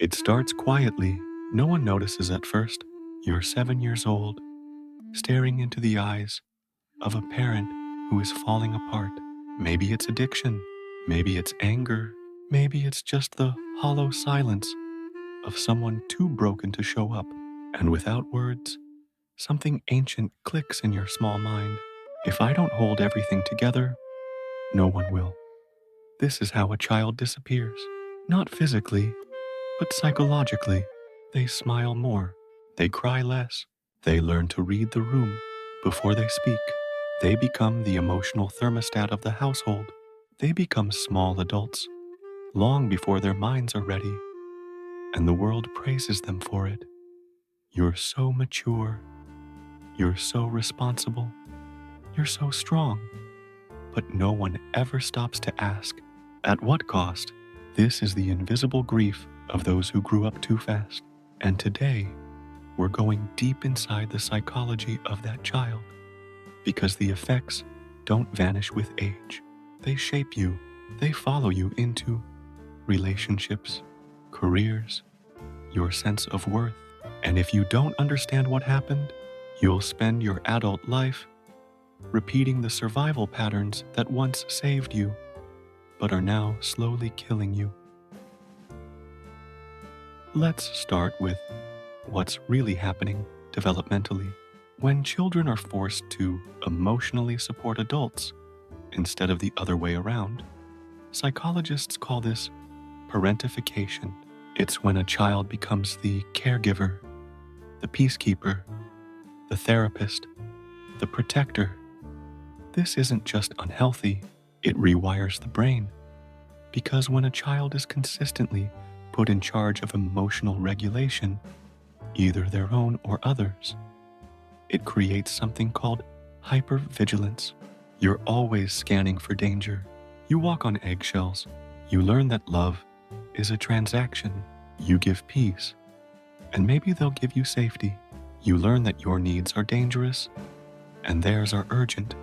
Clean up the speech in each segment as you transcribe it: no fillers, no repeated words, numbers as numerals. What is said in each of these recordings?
It starts quietly. No one notices at first. You're 7 years old, staring into the eyes of a parent who is falling apart. Maybe it's addiction. Maybe it's anger. Maybe it's just the hollow silence of someone too broken to show up. And without words, something ancient clicks in your small mind. If I don't hold everything together, no one will. This is how a child disappears. Not physically, but psychologically. They smile more. They cry less. They learn to read the room before they speak. They become the emotional thermostat of the household. They become small adults long before their minds are ready, and the world praises them for it. You're so mature. You're so responsible. You're so strong. But no one ever stops to ask, at what cost? This is the invisible grief of those who grew up too fast. And today, we're going deep inside the psychology of that child, because the effects don't vanish with age. They shape you. They follow you into relationships, careers, your sense of worth. And if you don't understand what happened, you'll spend your adult life repeating the survival patterns that once saved you, but are now slowly killing you. Let's start with what's really happening developmentally. When children are forced to emotionally support adults instead of the other way around, psychologists call this parentification. It's when a child becomes the caregiver, the peacekeeper, the therapist, the protector. This isn't just unhealthy, it rewires the brain. Because when a child is consistently put in charge of emotional regulation, either their own or others, it creates something called hypervigilance. You're always scanning for danger. You walk on eggshells. You learn that love is a transaction. You give peace, and maybe they'll give you safety. You learn that your needs are dangerous, and theirs are urgent.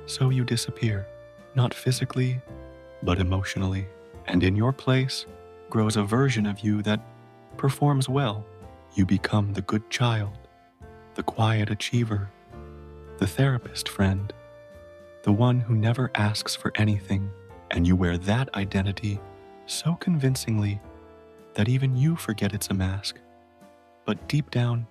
So you disappear, not physically, but emotionally. And in your place grows a version of you that performs well. You become the good child, the quiet achiever, the therapist friend, the one who never asks for anything. And you wear that identity so convincingly that even you forget it's a mask. But deep down,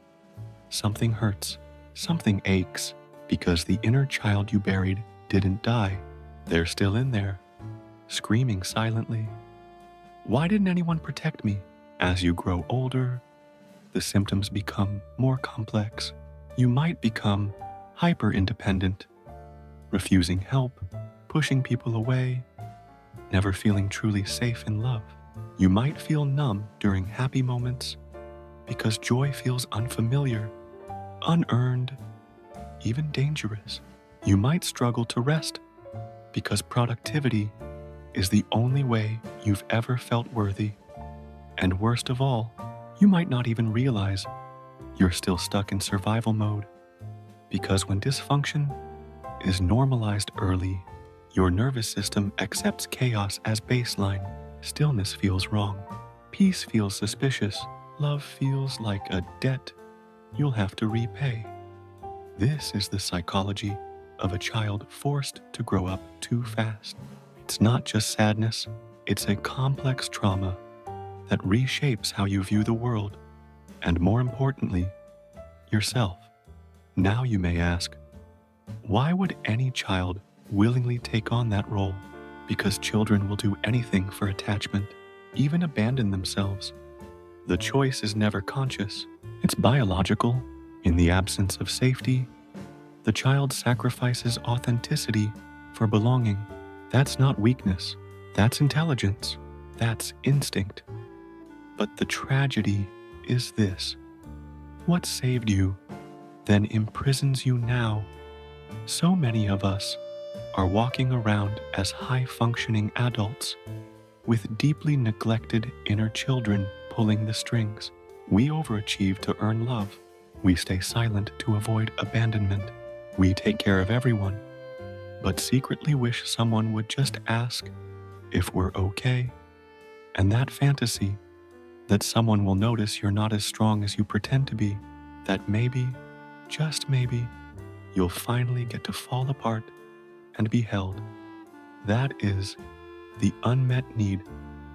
something hurts, something aches, because the inner child you buried didn't die. They're still in there, screaming silently. Why didn't anyone protect me? As you grow older, the symptoms become more complex. You might become hyper-independent, refusing help, pushing people away, never feeling truly safe in love. You might feel numb during happy moments because joy feels unfamiliar, unearned, even dangerous. You might struggle to rest because productivity is the only way you've ever felt worthy. And worst of all, you might not even realize you're still stuck in survival mode, because when dysfunction is normalized early, your nervous system accepts chaos as baseline. Stillness feels wrong. Peace feels suspicious. Love feels like a debt you'll have to repay. This is the psychology of a child forced to grow up too fast. It's not just sadness, it's a complex trauma that reshapes how you view the world, and more importantly, yourself. Now you may ask, why would any child willingly take on that role? Because children will do anything for attachment, even abandon themselves. The choice is never conscious. It's biological. In the absence of safety, the child sacrifices authenticity for belonging. That's not weakness. That's intelligence. That's instinct. But the tragedy is this. What saved you then imprisons you now. So many of us are walking around as high-functioning adults with deeply neglected inner children pulling the strings. We overachieve to earn love. We stay silent to avoid abandonment. We take care of everyone, but secretly wish someone would just ask if we're okay. And that fantasy that someone will notice you're not as strong as you pretend to be, that maybe, just maybe, you'll finally get to fall apart and be held. That is the unmet need,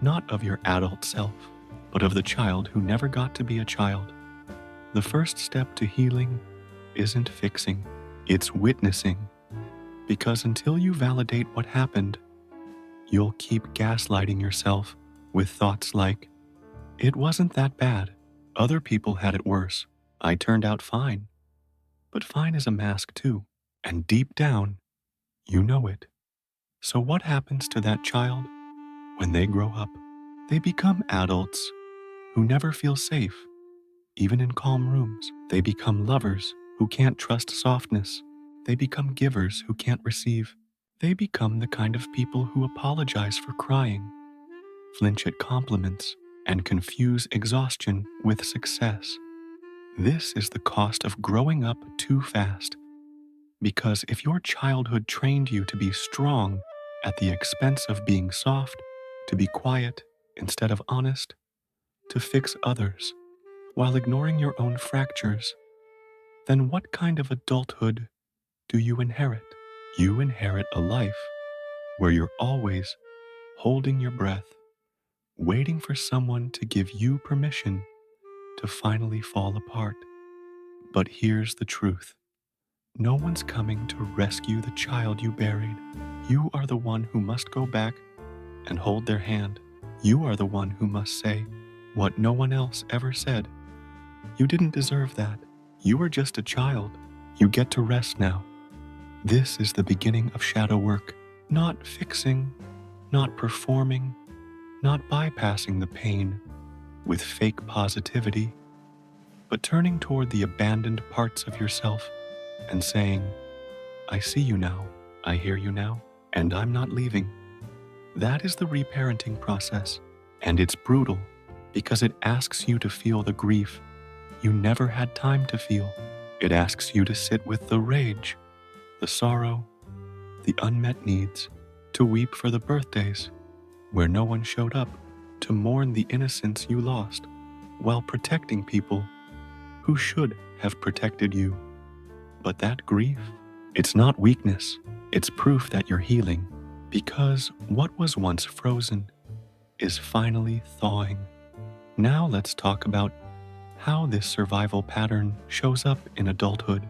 not of your adult self, but of the child who never got to be a child. The first step to healing isn't fixing, it's witnessing. Because until you validate what happened, you'll keep gaslighting yourself with thoughts like, it wasn't that bad. Other people had it worse. I turned out fine. But fine is a mask too. And deep down, you know it. So what happens to that child when they grow up? They become adults who never feel safe, even in calm rooms. They become lovers who can't trust softness. They become givers who can't receive. They become the kind of people who apologize for crying, flinch at compliments, and confuse exhaustion with success. This is the cost of growing up too fast. Because if your childhood trained you to be strong at the expense of being soft, to be quiet instead of honest, to fix others while ignoring your own fractures, then what kind of adulthood do you inherit? You inherit a life where you're always holding your breath, waiting for someone to give you permission to finally fall apart. But here's the truth. No one's coming to rescue the child you buried. You are the one who must go back and hold their hand. You are the one who must say what no one else ever said. You didn't deserve that. You were just a child. You get to rest now. This is the beginning of shadow work. Not fixing, not performing, not bypassing the pain with fake positivity, but turning toward the abandoned parts of yourself and saying, I see you now, I hear you now, and I'm not leaving. That is the reparenting process, and it's brutal because it asks you to feel the grief you never had time to feel. It asks you to sit with the rage, the sorrow, the unmet needs, to weep for the birthdays where no one showed up, to mourn the innocence you lost while protecting people who should have protected you. But that grief, it's not weakness, it's proof that you're healing, because what was once frozen is finally thawing. Now let's talk about how this survival pattern shows up in adulthood.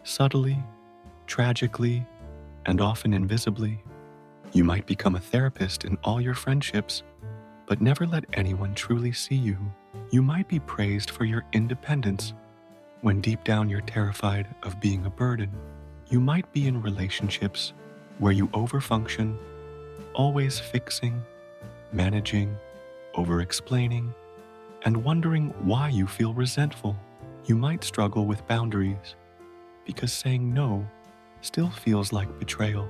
Subtly, tragically, and often invisibly. You might become a therapist in all your friendships, but never let anyone truly see you. You might be praised for your independence, when deep down you're terrified of being a burden. You might be in relationships where you overfunction, always fixing, managing, over-explaining, and wondering why you feel resentful. You might struggle with boundaries because saying no still feels like betrayal.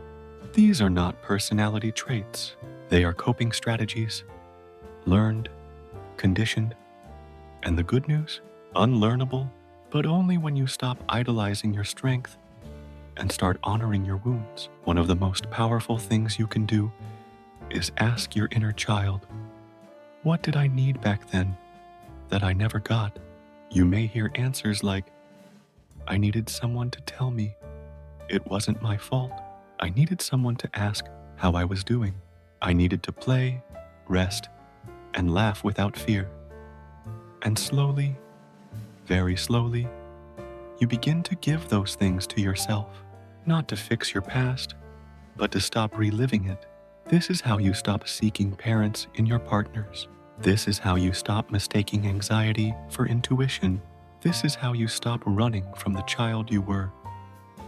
These are not personality traits. They are coping strategies, learned, conditioned, and the good news, unlearnable, but only when you stop idolizing your strength and start honoring your wounds. One of the most powerful things you can do is ask your inner child, what did I need back then that I never got? You may hear answers like, I needed someone to tell me it wasn't my fault. I needed someone to ask how I was doing. I needed to play, rest, and laugh without fear. And slowly, very slowly, you begin to give those things to yourself, not to fix your past, but to stop reliving it. This is how you stop seeking parents in your partners. This is how you stop mistaking anxiety for intuition. This is how you stop running from the child you were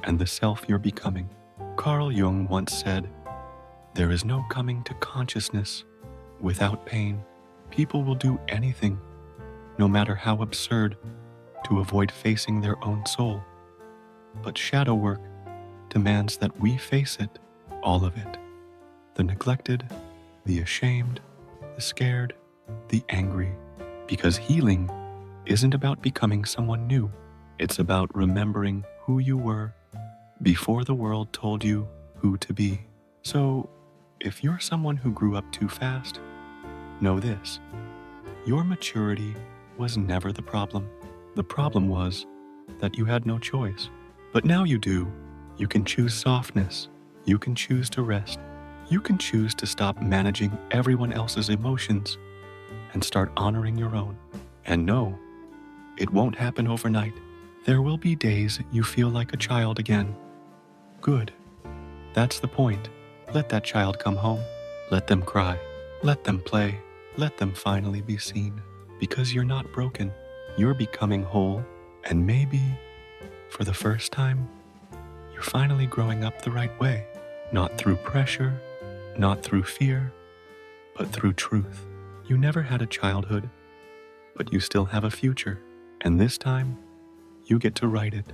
and the self you're becoming. Carl Jung once said, there is no coming to consciousness without pain. People will do anything, no matter how absurd, to avoid facing their own soul. But shadow work demands that we face it, all of it. The neglected, the ashamed, the scared, the angry. Because healing isn't about becoming someone new. It's about remembering who you were before the world told you who to be. So, if you're someone who grew up too fast, know this. Your maturity was never the problem. The problem was that you had no choice. But now you do. You can choose softness. You can choose to rest. You can choose to stop managing everyone else's emotions and start honoring your own. And no, it won't happen overnight. There will be days you feel like a child again. Good. That's the point. Let that child come home. Let them cry. Let them play. Let them finally be seen. Because you're not broken. You're becoming whole. And maybe, for the first time, you're finally growing up the right way. Not through pressure, not through fear, but through truth. You never had a childhood, but you still have a future. And this time, you get to write it.